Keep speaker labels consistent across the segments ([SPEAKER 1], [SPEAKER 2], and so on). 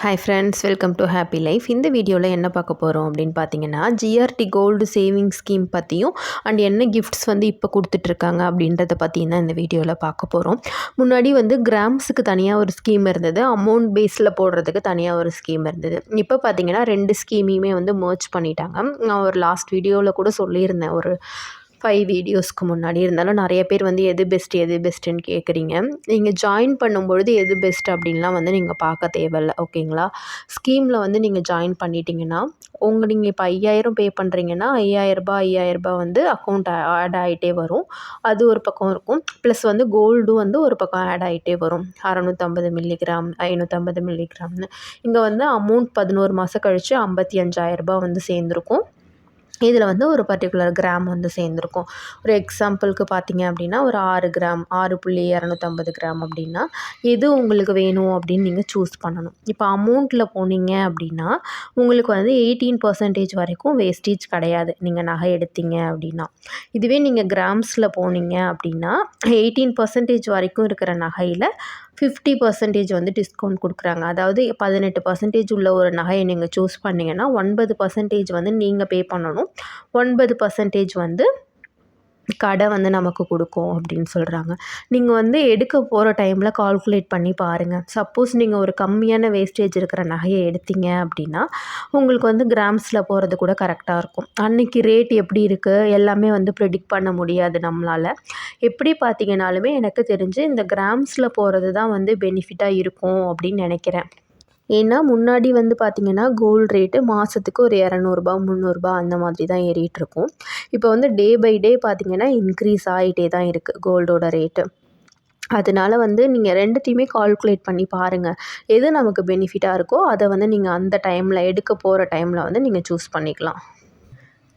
[SPEAKER 1] Hi friends, welcome to happy life. இந்த வீடியோவில் என்ன பார்க்க போகிறோம் அப்படின்னு பார்த்தீங்கன்னா, ஜிஆர்டி கோல்டு சேவிங் ஸ்கீம் பற்றியும் அண்ட் என்ன கிஃப்ட்ஸ் வந்து இப்போ கொடுத்துட்ருக்காங்க அப்படின்றத பற்றியும் தான் இந்த வீடியோவில் பார்க்க போகிறோம். முன்னாடி வந்து கிராம்ஸுக்கு தனியாக ஒரு ஸ்கீம் இருந்தது, அமௌண்ட் பேஸில் போடுறதுக்கு தனியாக ஒரு ஸ்கீம் இருந்தது. இப்போ பார்த்தீங்கன்னா 2 ஸ்கீமையுமே வந்து மர்ஜ் பண்ணிட்டாங்க. நான் ஒரு லாஸ்ட் வீடியோவில் கூட சொல்லியிருந்தேன், ஒரு 5 வீடியோஸ்க்கு முன்னாடி. இருந்தாலும் நிறைய பேர் வந்து எது பெஸ்ட்டுன்னு கேட்குறீங்க. நீங்கள் ஜாயின் பண்ணும்பொழுது எது பெஸ்ட் அப்படின்லாம் வந்து நீங்கள் பார்க்க தேவையில்ல, ஓகேங்களா? ஸ்கீமில் வந்து நீங்கள் ஜாயின் பண்ணிட்டீங்கன்னா, நீங்கள் இப்போ 5000 பே பண்ணுறீங்கன்னா ரூ. 5000 வந்து அக்கௌண்ட் ஆட் ஆகிட்டே வரும். அது ஒரு பக்கம் இருக்கும். ப்ளஸ் வந்து கோல்டும் வந்து ஒரு பக்கம் ஆட் ஆகிட்டே வரும். 650 மில்லிகிராம், 550 மில்லிகிராம்னு. இங்கே வந்து அமௌண்ட் 11 மாதம் கழித்து ரூ. 55,000 வந்து சேர்ந்துருக்கும். இதில் வந்து ஒரு பர்டிகுலர் கிராம் வந்து சேர்ந்துருக்கும். ஒரு எக்ஸாம்பிளுக்கு பார்த்தீங்க அப்படின்னா, ஒரு 6 கிராம், 6.250 கிராம் அப்படின்னா, எது உங்களுக்கு வேணும் அப்படின்னு நீங்கள் சூஸ் பண்ணணும். இப்போ அமௌண்ட்டில் போனீங்க அப்படின்னா, உங்களுக்கு வந்து 18% வரைக்கும் வேஸ்டேஜ் கிடையாது, நீங்கள் நகை எடுத்தீங்க அப்படின்னா. இதுவே நீங்கள் கிராம்ஸில் போனீங்க அப்படின்னா, 18% வரைக்கும் இருக்கிற நகையில் 50% வந்து டிஸ்கவுண்ட் கொடுக்குறாங்க. அதாவது 18% உள்ள ஒரு நகையை நீங்கள் சூஸ் பண்ணிங்கன்னா 9% வந்து நீங்கள் பே பண்ணணும். 9% வந்து கடை வந்து நமக்கு கொடுக்கும் அப்படின்னு சொல்கிறாங்க. நீங்கள் வந்து எடுக்க போகிற டைமில் கால்குலேட் பண்ணி பாருங்கள். சப்போஸ் நீங்கள் ஒரு கம்மியான வேஸ்டேஜ் இருக்கிற நகையை எடுத்தீங்க அப்படின்னா, உங்களுக்கு வந்து கிராம்ஸில் போகிறது கூட கரெக்டாக இருக்கும். அன்றைக்கி ரேட் எப்படி இருக்குது எல்லாமே வந்து ப்ரெடிக்ட் பண்ண முடியாது நம்மளால். எப்படி பார்த்தீங்கனாலுமே எனக்கு தெரிஞ்சு இந்த கிராம்ஸில் போகிறது தான் வந்து பெனிஃபிட்டாக இருக்கும் அப்படின்னு நினைக்கிறேன். ஏன்னா முன்னாடி வந்து பார்த்திங்கன்னா கோல்டு ரேட்டு மாதத்துக்கு ஒரு ரூ. 200 300 அந்த மாதிரி தான் ஏறிட்டுருக்கும். இப்போ வந்து டே பை டே பார்த்திங்கன்னா இன்க்ரீஸ் ஆகிட்டே தான் இருக்குது கோல்டோட ரேட்டு. அதனால வந்து நீங்கள் 2த்தையுமே கால்குலேட் பண்ணி பாருங்கள். எது நமக்கு பெனிஃபிட்டாக இருக்கோ அதை வந்து நீங்கள் அந்த டைமில் எடுக்க போகிற டைமில் வந்து நீங்கள் சூஸ் பண்ணிக்கலாம்.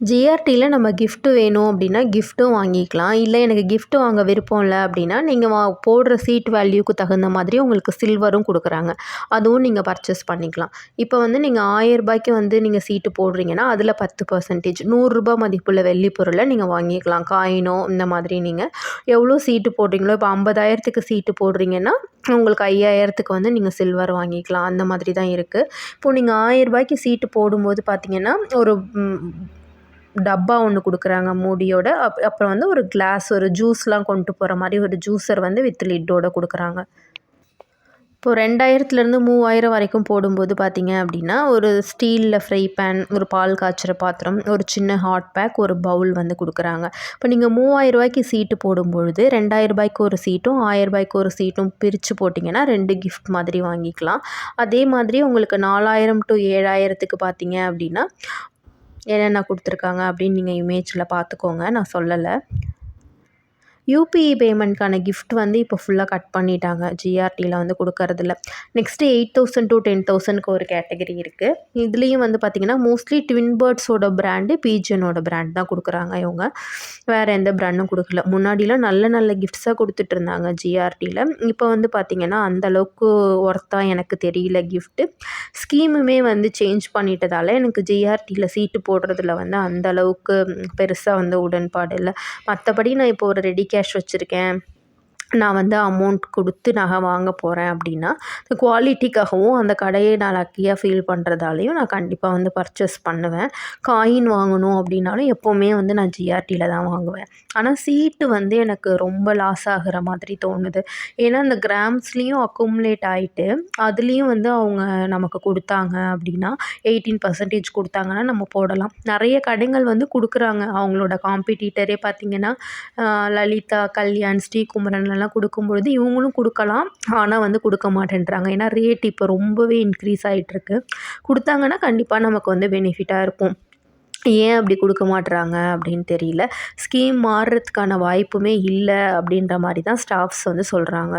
[SPEAKER 1] ஜிஆர்டியில் நம்ம கிஃப்ட்டு வேணும் அப்படின்னா கிஃப்ட்டும் வாங்கிக்கலாம். இல்லை எனக்கு கிஃப்ட் வாங்க விருப்பம் இல்லை அப்படின்னா, நீங்கள் போடுற சீட் வேல்யூக்கு தகுந்த மாதிரி உங்களுக்கு சில்வரும் கொடுக்குறாங்க. அதுவும் நீங்கள் பர்ச்சேஸ் பண்ணிக்கலாம். இப்போ வந்து நீங்கள் ரூ. 1000 வந்து நீங்கள் சீட்டு போடுறீங்கன்னா, அதில் 10% ரூ. 100 மதிப்புள்ள வெள்ளி பொருளை நீங்கள் வாங்கிக்கலாம். காயினோ இந்த மாதிரி நீங்கள் எவ்வளோ சீட்டு போடுறீங்களோ, இப்போ 50,000க்கு சீட்டு போடுறீங்கன்னா உங்களுக்கு 5,000க்கு வந்து நீங்கள் சில்வர் வாங்கிக்கலாம். அந்த மாதிரி தான் இருக்குது. இப்போது நீங்கள் ரூ. 1000 சீட்டு போடும்போது பார்த்தீங்கன்னா, ஒரு டப்பா ஒன்று கொடுக்குறாங்க மூடியோட. அப்புறம் வந்து ஒரு கிளாஸ், ஒரு ஜூஸ்லாம் கொண்டு போகிற மாதிரி ஒரு ஜூஸர் வந்து வித் லிட்டோட கொடுக்குறாங்க. இப்போது 2000லேருந்து 3000 வரைக்கும் போடும்போது பார்த்தீங்க அப்படின்னா, ஒரு ஸ்டீலில் ஃப்ரை பேன், ஒரு பால் காய்ச்சுற பாத்திரம், ஒரு சின்ன ஹாட் பேக், ஒரு பவுல் வந்து கொடுக்குறாங்க. இப்போ நீங்கள் ரூ. 3000 சீட்டு போடும்பொழுது ரூ. 2000 ஒரு சீட்டும் ரூ. 1000 ஒரு சீட்டும் பிரித்து போட்டிங்கன்னா 2 கிஃப்ட் மாதிரி வாங்கிக்கலாம். அதே மாதிரி உங்களுக்கு 4000 to 7000க்கு பார்த்தீங்க அப்படின்னா என்னென்ன கொடுத்துருக்காங்க அப்படின்னு நீங்கள் இமேஜில் பார்த்துக்கோங்க, நான் சொல்லலை. யூபிஐ பேமெண்ட்கான கிஃப்ட் வந்து இப்போ ஃபுல்லாக கட் பண்ணிட்டாங்க. ஜிஆர்டியில் வந்து கொடுக்கறதில்ல. நெக்ஸ்ட்டு 8000 to 10,000க்கு ஒரு கேட்டகரி இருக்குது. இதுலேயும் வந்து பார்த்திங்கன்னா மோஸ்ட்லி ட்வின் பேர்ட்ஸோட பிராண்டு, பீஜனோட பிராண்ட் தான் கொடுக்குறாங்க இவங்க. வேறு எந்த பிராண்டும் கொடுக்கல. முன்னாடிலாம் நல்ல நல்ல கிஃப்ட்ஸாக கொடுத்துட்ருந்தாங்க ஜிஆர்டியில். இப்போ வந்து பார்த்திங்கன்னா அந்தளவுக்கு ஒர்த்தாக எனக்கு தெரியல கிஃப்ட்டு. ஸ்கீமுமே வந்து சேஞ்ச் பண்ணிட்டதால் எனக்கு ஜிஆர்டியில் சீட்டு போடுறதுல வந்து அந்தளவுக்கு பெருசாக வந்து உடன்பாடு இல்லை. மற்றபடி நான் இப்போ ஒரு ரெடி கேஷ் வச்சுருக்கேன், நான் வந்து அமௌண்ட் கொடுத்து நகை வாங்க போகிறேன் அப்படின்னா, இந்த குவாலிட்டிக்காகவும் அந்த கடையை நான் லக்கியாக ஃபீல் பண்ணுறதாலையும் நான் கண்டிப்பாக வந்து பர்ச்சேஸ் பண்ணுவேன். காயின் வாங்கணும் அப்படின்னாலும் எப்போவுமே வந்து நான் ஜிஆர்டியில் தான் வாங்குவேன். ஆனால் சீட்டு வந்து எனக்கு ரொம்ப லாஸ் ஆகிற மாதிரி தோணுது. ஏன்னா இந்த கிராம்ஸ்லேயும் அக்குமுலேட் ஆகிட்டு அதுலேயும் வந்து அவங்க நமக்கு கொடுத்தாங்க அப்படின்னா 18% கொடுத்தாங்கன்னா நம்ம போடலாம். நிறைய கடைகள் வந்து கொடுக்குறாங்க. அவங்களோட காம்படிட்டரே பார்த்திங்கன்னா லலிதா, கல்யாண், ஸ்ரீகுமரன் கொடுக்கும்பொழுது இவங்களும் கொடுக்கலாம். ஆனால் வந்து கொடுக்க மாட்டேன்றாங்க. ஏன்னா ரேட் இப்போ ரொம்பவே இன்க்ரீஸ் ஆகிட்டுருக்கு. கொடுத்தாங்கன்னா கண்டிப்பாக நமக்கு வந்து பெனிஃபிட்டாக இருக்கும். ஏன் அப்படி கொடுக்க மாட்டுறாங்க அப்படின்னு தெரியல. ஸ்கீம் மாறுறதுக்கான வாய்ப்புமே இல்லை அப்படின்ற மாதிரி தான் ஸ்டாஃப்ஸ் வந்து சொல்கிறாங்க.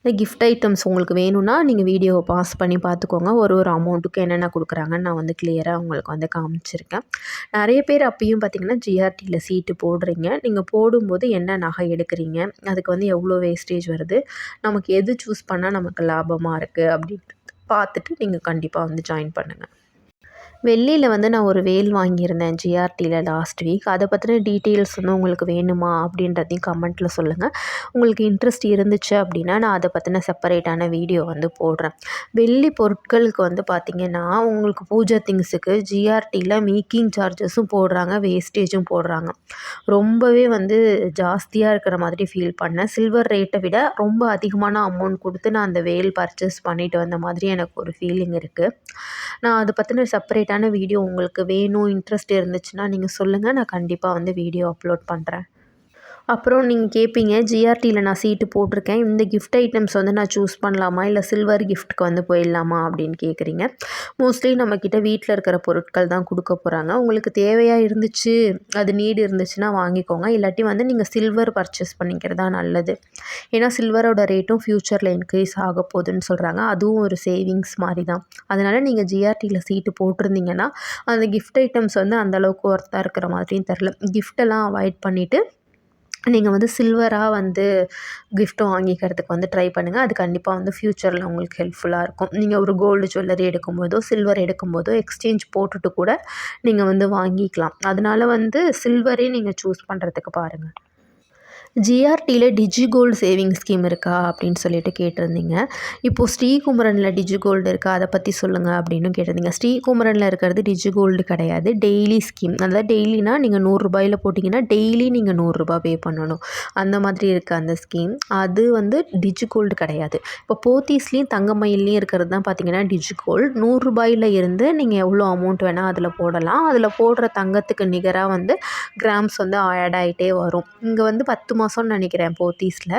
[SPEAKER 1] இந்த கிஃப்ட் ஐட்டம்ஸ் உங்களுக்கு வேணும்னா நீங்கள் வீடியோவை பாஸ் பண்ணி பார்த்துக்கோங்க. ஒரு அமௌண்ட்டுக்கு என்னென்ன கொடுக்குறாங்கன்னு நான் வந்து கிளியராக உங்களுக்கு வந்து காமிச்சிருக்கேன். நிறைய பேர் அப்பயும் பார்த்திங்கன்னா ஜிஆர்டியில் சீட்டு போடுறீங்க. நீங்கள் போடும்போது என்ன நகை எடுக்கிறீங்க, அதுக்கு வந்து எவ்வளோ வேஸ்டேஜ் வருது, நமக்கு எது சூஸ் பண்ணால் நமக்கு லாபமாக இருக்குது அப்படின்ட்டு பார்த்துட்டு நீங்கள் கண்டிப்பாக வந்து ஜாயின் பண்ணுங்கள். வெள்ளியில் வந்து நான் ஒரு வேல் வாங்கியிருந்தேன் ஜிஆர்டியில் லாஸ்ட் வீக். அதை பற்றின டீட்டெயில்ஸ் வந்து உங்களுக்கு வேணுமா அப்படின்றதையும் கமெண்ட்டில் சொல்லுங்கள். உங்களுக்கு இன்ட்ரெஸ்ட் இருந்துச்சு அப்படின்னா நான் அதை பற்றின செப்பரேட்டான வீடியோ வந்து போடுறேன். வெள்ளி பொருட்களுக்கு வந்து பார்த்திங்கன்னா உங்களுக்கு பூஜை திங்ஸுக்கு ஜிஆர்டியில் மேக்கிங் சார்ஜஸும் போடுறாங்க, வேஸ்டேஜும் போடுறாங்க. ரொம்பவே வந்து ஜாஸ்தியாக இருக்கிற மாதிரி ஃபீல் பண்ணேன். சில்வர் ரேட்டை விட ரொம்ப அதிகமான அமௌண்ட் கொடுத்து நான் அந்த வேல் பர்ச்சேஸ் பண்ணிட்டு வந்த மாதிரி எனக்கு ஒரு ஃபீலிங் இருக்குது. நான் அதை பற்றின செப்பரேட்டான வீடியோ உங்களுக்கு வேணும், இன்ட்ரெஸ்ட் இருந்துச்சுன்னா நீங்கள் சொல்லுங்கள். நான் கண்டிப்பாக வந்து வீடியோ அப்லோட் பண்ணுறேன். அப்புறம் நீங்கள் கேட்பீங்க, ஜிஆர்டியில் நான் சீட்டு போட்டிருக்கேன், இந்த கிஃப்ட் ஐட்டம்ஸ் வந்து நான் சூஸ் பண்ணலாமா இல்லை சில்வர் கிஃப்ட்டுக்கு வந்து போயிடலாமா அப்படின்னு கேட்குறீங்க. மோஸ்ட்லி நம்மக்கிட்ட வீட்டில் இருக்கிற பொருட்கள் தான் கொடுக்க போகிறாங்க. உங்களுக்கு தேவையாக இருந்துச்சு, அது நீடு இருந்துச்சுன்னா வாங்கிக்கோங்க. இல்லாட்டி வந்து நீங்கள் சில்வர் பர்ச்சேஸ் பண்ணிக்கிறது தான் நல்லது. ஏன்னா சில்வரோட ரேட்டும் ஃப்யூச்சரில் இன்க்ரீஸ் ஆக போகுதுன்னு சொல்கிறாங்க. அதுவும் ஒரு சேவிங்ஸ் மாதிரி தான். அதனால் நீங்கள் ஜிஆர்டியில் சீட்டு போட்டிருந்தீங்கன்னா அந்த கிஃப்ட் ஐட்டம்ஸ் வந்து அந்தளவுக்கு ஒர்த்தாக இருக்கிற மாதிரியும் தெரில. கிஃப்டெல்லாம் அவாய்ட் பண்ணிவிட்டு நீங்கள் வந்து சில்வராக வந்து கிஃப்ட்டும் வாங்கிக்கிறதுக்கு வந்து ட்ரை பண்ணுங்கள். அது கண்டிப்பாக வந்து ஃப்யூச்சரில் உங்களுக்கு ஹெல்ப்ஃபுல்லாக இருக்கும். நீங்கள் ஒரு கோல்டு ஜுவல்லரி எடுக்கும்போதோ சில்வர் எடுக்கும்போதோ எக்ஸ்சேஞ்ச் போட்டுட்டு கூட நீங்கள் வந்து வாங்கிக்கலாம். அதனால வந்து சில்வரே நீங்கள் சூஸ் பண்ணுறதுக்கு பாருங்கள். ஜிஆர்டியில் டிஜிகோல்டு சேவிங் ஸ்கீம் இருக்கா அப்படின்னு சொல்லிட்டு கேட்டிருந்தீங்க. இப்போது ஸ்ரீகுமரனில் டிஜிகோல்டு இருக்கா, அதை பற்றி சொல்லுங்கள் அப்படின்னு கேட்டிருந்தீங்க. ஸ்ரீகுமரனில் இருக்கிறது டிஜிகோல்டு கிடையாது, டெய்லி ஸ்கீம். அதாவது டெய்லினா நீங்கள் 100 ரூபாயில் போட்டிங்கன்னா டெய்லி நீங்கள் 100 ரூபா பே பண்ணணும். அந்த மாதிரி இருக்குது அந்த ஸ்கீம். அது வந்து டிஜிகோல்டு கிடையாது. இப்போ போத்தீஸ்லேயும் தங்கமயிலையும் இருக்கிறது தான் பார்த்திங்கன்னா டிஜிகோல்டு. 100 ரூபாயில் இருந்து நீங்கள் எவ்வளோ அமௌண்ட் வேணால் அதில் போடலாம். அதில் போடுற தங்கத்துக்கு நிகராக வந்து கிராம்ஸ் வந்து ஆட் ஆகிட்டே வரும். இங்கே வந்து 10 மாதம்னு நினைக்கிறேன் போத்தீஸில்.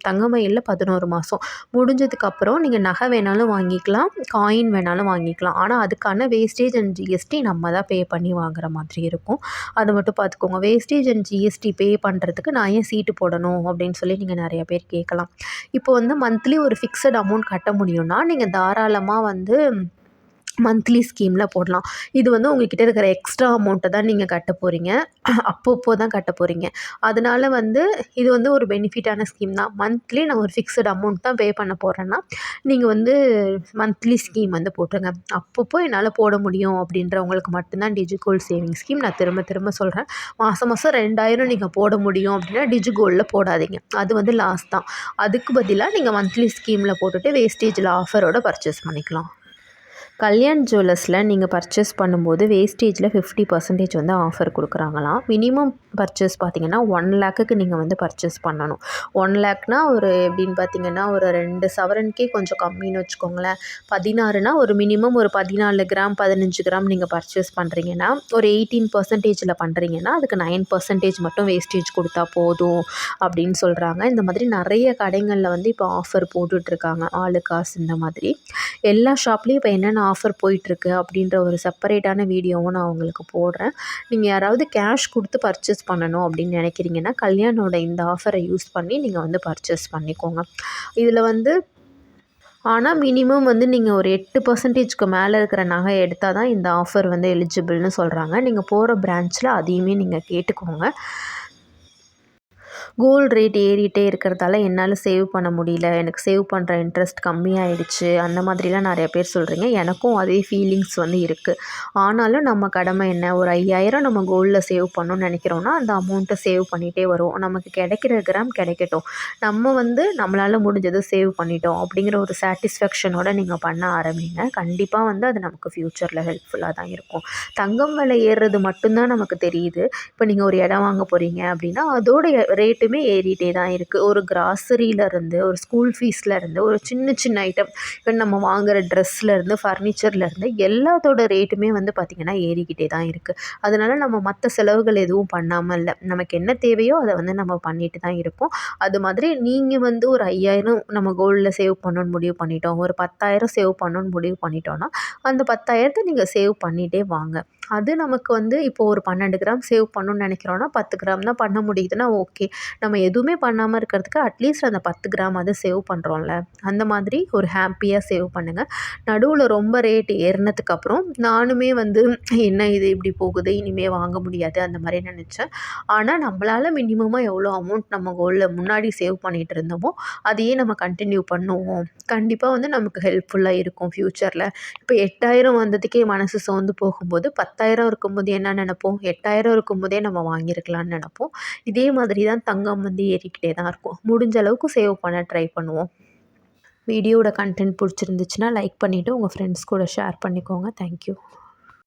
[SPEAKER 1] தங்கமயிலில் 11 மாதம் முடிஞ்சதுக்கப்புறம் நீங்கள் நகை வேணாலும் வாங்கிக்கலாம், காயின் வேணாலும் வாங்கிக்கலாம். ஆனால் அதுக்கான வேஸ்டேஜ் அண்ட் ஜிஎஸ்டி நம்ம தான் பே பண்ணி வாங்குற மாதிரி இருக்கும். அதை மட்டும் பார்த்துக்கோங்க. வேஸ்டேஜ் அண்ட் ஜிஎஸ்டி பே பண்ணுறதுக்கு நான் ஏன் சீட்டு போடணும் அப்படின்னு சொல்லி நீங்கள் நிறைய பேர் கேட்கலாம். இப்போ வந்து மந்த்லி ஒரு ஃபிக்ஸட் அமௌண்ட் கட்ட முடியும்னா நீங்கள் தாராளமாக வந்து மந்த்லி ஸ்கீமில் போடலாம். இது வந்து உங்கள்கிட்ட இருக்கிற எக்ஸ்ட்ரா அமௌண்ட்டை தான் நீங்கள் கட்ட போகிறீங்க, அப்பப்போ தான் கட்ட போகிறீங்க. அதனால் வந்து இது வந்து ஒரு பெனிஃபிட்டான ஸ்கீம் தான். மந்த்லி நான் ஒரு ஃபிக்ஸட் அமௌண்ட் தான் பே பண்ண போகிறேன்னா நீங்கள் வந்து மந்த்லி ஸ்கீம் வந்து போட்டுருங்க. அப்பப்போ என்னால் போட முடியும் அப்படின்றவங்களுக்கு மட்டும்தான் டிஜிகோல்டு சேவிங் ஸ்கீம். நான் திரும்ப திரும்ப சொல்கிறேன், மாதம் 2000 நீங்கள் போட முடியும் அப்படின்னா டிஜிகோல்டில் போடாதீங்க, அது வந்து லாஸ் தான். அதுக்கு பதிலாக நீங்கள் மந்த்லி ஸ்கீமில் போட்டுட்டு வேஸ்டேஜில் ஆஃபரோடு பர்ச்சேஸ் பண்ணிக்கலாம். கல்யாண் ஜுவல்லர்ஸில் நீங்கள் பர்ச்சேஸ் பண்ணும்போது வேஸ்டேஜில் 50% வந்து ஆஃபர் கொடுக்குறாங்களாம். மினிமம் பர்ச்சேஸ் பார்த்திங்கன்னா 1 லேக்குக்கு நீங்கள் வந்து பர்ச்சேஸ் பண்ணணும். 1 லேக்னா ஒரு எப்படின்னு பார்த்திங்கன்னா ஒரு 2 சவரனுக்கே கொஞ்சம் கம்மின்னு வச்சுக்கோங்களேன். 16னா ஒரு மினிமம் ஒரு 14 கிராம் 15 கிராம் நீங்கள் பர்ச்சேஸ் பண்ணுறீங்கன்னா ஒரு 18%ல் பண்ணுறீங்கன்னா அதுக்கு 9% மட்டும் வேஸ்டேஜ் கொடுத்தா போதும் அப்படின்னு சொல்கிறாங்க. இந்த மாதிரி நிறைய கடைகளில் வந்து இப்போ ஆஃபர் போட்டுட்ருக்காங்க. ஆளு காசு இந்த மாதிரி எல்லா ஷாப்லேயும் இப்போ என்னென்ன ஆஃபர் போயிட்டுருக்கு அப்படின்ற ஒரு செப்பரேட்டான வீடியோவும் நான் உங்களுக்கு போடுறேன். நீங்கள் யாராவது கேஷ் கொடுத்து பர்ச்சேஸ் பண்ணணும் அப்படின்னு நினைக்கிறீங்கன்னா கல்யாணோட இந்த ஆஃபரை யூஸ் பண்ணி நீங்கள் வந்து பர்ச்சேஸ் பண்ணிக்கோங்க. இதில் வந்து ஆனால் மினிமம் வந்து நீங்கள் ஒரு 8%க்கு மேலே இருக்கிற நகை எடுத்தால் தான் இந்த ஆஃபர் வந்து எலிஜிபிள்னு சொல்கிறாங்க. நீங்கள் போகிற பிரான்ச்சில் அதையுமே நீங்கள் கேட்டுக்கோங்க. கோல்டு ரேட் ஏறிட்டே இருக்கிறதால என்னால் சேவ் பண்ண முடியல, எனக்கு சேவ் பண்ணுற இன்ட்ரெஸ்ட் கம்மியாயிடுச்சு, அந்த மாதிரிலாம் நிறைய பேர் சொல்கிறீங்க. எனக்கும் அதே ஃபீலிங்ஸ் வந்து இருக்குது. ஆனாலும் நம்ம கடமை என்ன, ஒரு 5000 நம்ம கோல்டில் சேவ் பண்ணணும்னு நினைக்கிறோன்னா அந்த அமௌண்ட்டை சேவ் பண்ணிகிட்டே வரும். நமக்கு கிடைக்கிற கிராம் கிடைக்கட்டும், நம்ம வந்து நம்மளால் முடிஞ்சதை சேவ் பண்ணிட்டோம் அப்படிங்கிற ஒரு சாட்டிஸ்ஃபேக்ஷனோடு நீங்கள் பண்ண ஆரம்பிங்க. கண்டிப்பாக வந்து அது நமக்கு ஃப்யூச்சரில் ஹெல்ப்ஃபுல்லாக தான் இருக்கும். தங்கம் விலை ஏறுறது மட்டும்தான் நமக்கு தெரியுது. இப்போ நீங்கள் ஒரு இடம் வாங்க போகிறீங்க அப்படின்னா அதோடைய ரேட்டுமே ஏறிட்டே தான் இருக்குது. ஒரு கிராசரியிலேருந்து ஒரு ஸ்கூல் ஃபீஸ்லேருந்து ஒரு சின்ன சின்ன ஐட்டம், இப்போ நம்ம வாங்குகிற ட்ரெஸ்லேருந்து ஃபர்னிச்சர்லேருந்து எல்லாத்தோட ரேட்டுமே வந்து பார்த்திங்கன்னா ஏறிக்கிட்டே தான் இருக்குது. அதனால் நம்ம மற்ற செலவுகள் எதுவும் பண்ணாமல் இல்லை, நமக்கு என்ன தேவையோ அதை வந்து நம்ம பண்ணிட்டு தான் இருக்கோம். அது மாதிரி நீங்கள் வந்து ஒரு 5000 நம்ம கோல்டில் சேவ் பண்ணணும்னு முடிவு பண்ணிட்டோம், ஒரு 10,000 சேவ் பண்ணணும்னு முடிவு பண்ணிட்டோன்னா அந்த 10,000 நீங்கள் சேவ் பண்ணிகிட்டே வாங்க. அது நமக்கு வந்து இப்போ ஒரு 12 கிராம் சேவ் பண்ணணும்னு நினைக்கிறோன்னா 10 கிராம் தான் பண்ண முடியுதுன்னா ஓகே. நம்ம எதுவுமே பண்ணாமல் இருக்கிறதுக்கு அட்லீஸ்ட் அந்த 10 கிராம் அது சேவ் பண்ணுறோம்ல, அந்த மாதிரி ஒரு ஹாப்பியாக சேவ் பண்ணுங்கள். நடுவில் ரொம்ப ரேட் ஏறினதுக்கப்புறம் நானுமே வந்து என்ன இது இப்படி போகுது, இனிமேல் வாங்க முடியாது அந்த மாதிரி நினச்சேன். ஆனால் நம்மளால் மினிமமாக எவ்வளோ அமௌண்ட் நம்ம கோல்டில் முன்னாடி சேவ் பண்ணிகிட்டு இருந்தோமோ அதையே நம்ம கண்டினியூ பண்ணுவோம். கண்டிப்பாக வந்து நமக்கு ஹெல்ப்ஃபுல்லாக இருக்கும் ஃப்யூச்சரில். இப்போ 8000 வந்ததுக்கே மனசு சோர்ந்து போகும்போது 10,000 இருக்கும்போது என்ன நினைப்போம், 8000 இருக்கும்போதே நம்ம வாங்கியிருக்கலாம்னு நினைப்போம். இதே மாதிரி தான் தங்கம் வந்து ஏறிக்கிட்டே தான் இருக்கும். முடிஞ்ச அளவுக்கு சேவ் பண்ண ட்ரை பண்ணுவோம். வீடியோவோட கண்டென்ட் பிடிச்சிருந்துச்சுன்னா லைக் பண்ணிவிட்டு உங்கள் ஃப்ரெண்ட்ஸ் கூட ஷேர் பண்ணிக்கோங்க. தேங்க்யூ.